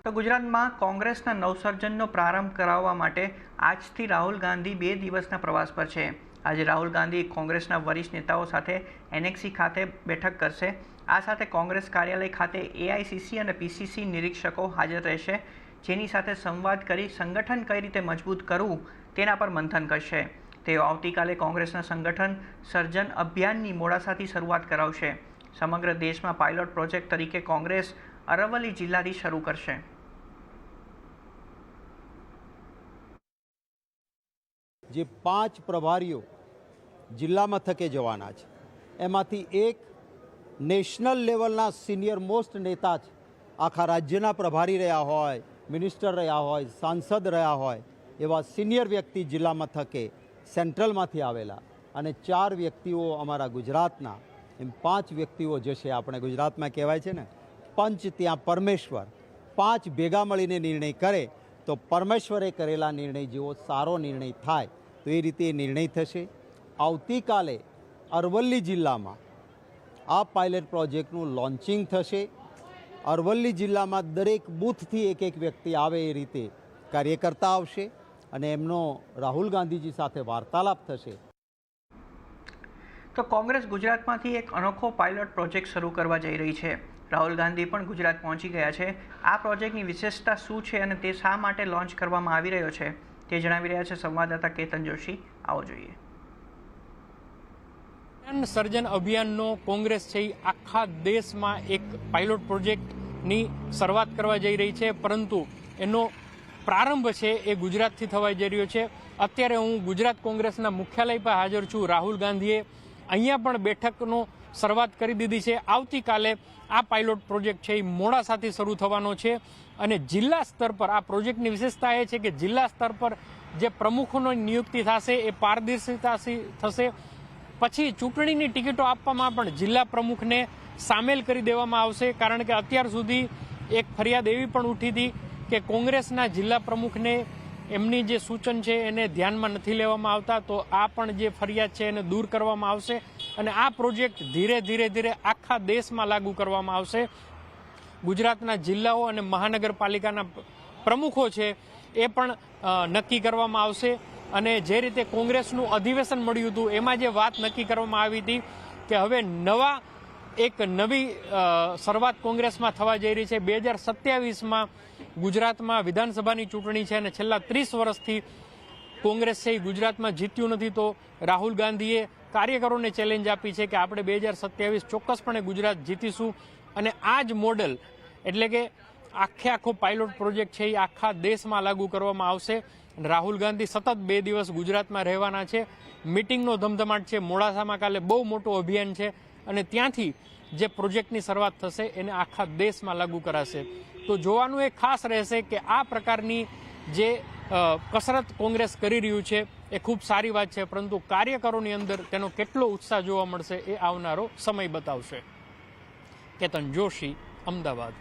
તો ગુજરાતમાં કોંગ્રેસના નવસર્જનનો પ્રારંભ કરાવવા માટે આજથી રાહુલ ગાંધી 2 દિવસના પ્રવાસ પર છે। આજે રાહુલ ગાંધી કોંગ્રેસના વરિષ્ઠ નેતાઓ સાથે એનેક્સી ખાતે બેઠક કરશે। આ સાથે કોંગ્રેસ કાર્યાલય ખાતે એઆઈસીસી અને પીસીસી નિરીક્ષકો હાજર રહેશે, જેની સાથે સંવાદ કરી સંગઠન કઈ રીતે મજબૂત કરવું તેના પર મંથન કરશે। તેઓ આવતીકાલે કોંગ્રેસના સંગઠન સર્જન અભિયાનની મોડાસાથી શરૂઆત કરાવશે। સમગ્ર દેશમાં પાયલોટ પ્રોજેક્ટ તરીકે કોંગ્રેસ અરવલ્લી જિલ્લાથી શરૂ કરશે। જે 5 પ્રભારીઓ જિલ્લા મથકે જવાના છે, એમાંથી એક નેશનલ લેવલના સિનિયર મોસ્ટ નેતા છે। આખા રાજ્યના પ્રભારી રહ્યા હોય, મિનિસ્ટર રહ્યા હોય, સાંસદ રહ્યા હોય, એવા સિનિયર વ્યક્તિ જિલ્લા મથકે સેન્ટ્રલમાંથી આવેલા અને 4 વ્યક્તિઓ અમારા ગુજરાતના, એમ 5 વ્યક્તિઓ જશે। આપણે ગુજરાતમાં કહેવાય છે ને, પંચ ત્યાં પરમેશ્વર। 5 ભેગા મળીને નિર્ણય કરે તો પરમેશ્વરે કરેલા નિર્ણય જેવો સારો નિર્ણય થાય, તો એ રીતે નિર્ણય થશે। આવતીકાલે અરવલ્લી જિલ્લામાં આ પાયલટ પ્રોજેક્ટનું લોન્ચિંગ થશે। અરવલ્લી જિલ્લામાં દરેક બૂથથી એક વ્યક્તિ આવે એ રીતે કાર્યકર્તા આવશે અને એમનો રાહુલ ગાંધીજી સાથે વાર્તાલાપ થશે। તો કોંગ્રેસ ગુજરાતમાંથી એક અનોખો પાયલોટ પ્રોજેક્ટ શરૂ કરવા જઈ રહી છે। રાહુલ ગાંધી પણ ગુજરાત પહોંચી ગયા છે। આ પ્રોજેક્ટની વિશેષતા શું છે અને તે શા માટે લોન્ચ કરવામાં આવી રહ્યો છે, તે જણાવી રહ્યા છે સંવાદદાતા કેતન જોશી। આવો જોઈએ। સર્જન અભિયાનનો કોંગ્રેસ છે આખા દેશમાં એક પાયલોટ પ્રોજેક્ટની શરૂઆત કરવા જઈ રહી છે, પરંતુ એનો પ્રારંભ છે એ ગુજરાતથી થવા જઈ રહ્યો છે। અત્યારે હું ગુજરાત કોંગ્રેસના મુખ્યાલય પર હાજર છું। રાહુલ ગાંધીએ અહીંયા પણ બેઠકનો શરૂઆત કરી દીધી છે। આવતીકાલે આ પાયલોટ પ્રોજેક્ટ છે એ મોડાસાથી શરૂ થવાનો છે અને જિલ્લા સ્તર પર આ પ્રોજેક્ટની વિશેષતા એ છે કે જિલ્લા સ્તર પર જે પ્રમુખોની નિયુક્તિ થશે એ પારદર્શિતાથી થશે। પછી ચૂંટણીની ટિકિટો આપવામાં પણ જિલ્લા પ્રમુખને સામેલ કરી દેવામાં આવશે, કારણ કે અત્યાર સુધી એક ફરિયાદ એવી પણ ઉઠી હતી કે કોંગ્રેસના જિલ્લા પ્રમુખને એમની જે સૂચન છે એને ધ્યાનમાં નથી લેવામાં આવતા। તો આ પણ જે ફરિયાદ છે એને દૂર કરવામાં આવશે અને આ પ્રોજેક્ટ ધીરે ધીરે આખા દેશમાં લાગુ કરવામાં આવશે। ગુજરાતના જિલ્લાઓ અને મહાનગરપાલિકાના પ્રમુખો છે એ પણ નક્કી કરવામાં આવશે અને જે રીતે કોંગ્રેસનું અધિવેશન મળ્યું હતું એમાં જે વાત નક્કી કરવામાં આવી હતી કે હવે નવી શરૂઆત કોંગ્રેસમાં થવા જઈ રહી છે। 2027માં ગુજરાતમાં વિધાનસભાની ચૂંટણી છે અને છેલ્લા 30 વર્ષથી કોંગ્રેસ છે એ ગુજરાતમાં જીત્યું નથી। તો રાહુલ ગાંધીએ કાર્યકરોને ચેલેન્જ આપી છે કે આપણે 2027 ચોક્કસપણે ગુજરાત જીતીશું અને આ જ મોડેલ એટલે કે આખો પાયલોટ પ્રોજેક્ટ છે એ આખા દેશમાં લાગુ કરવામાં આવશે। રાહુલ ગાંધી સતત 2 દિવસ ગુજરાતમાં રહેવાના છે। મિટિંગનો ધમધમાટ છે। મોડાસામાં કાલે બહુ મોટું અભિયાન છે અને ત્યાંથી જે પ્રોજેક્ટની શરૂઆત થશે એને આખા દેશમાં લાગુ કરાશે। તો જોવાનું એ ખાસ રહેશે કે આ પ્રકારની જે કસરત કોંગ્રેસ કરી રહ્યું છે એ ખૂબ સારી વાત છે, પરંતુ કાર્યકરોની અંદર તેનો કેટલો ઉત્સાહ જોવા મળશે એ આવનારો સમય બતાવશે। કેતન જોશી, અમદાવાદ।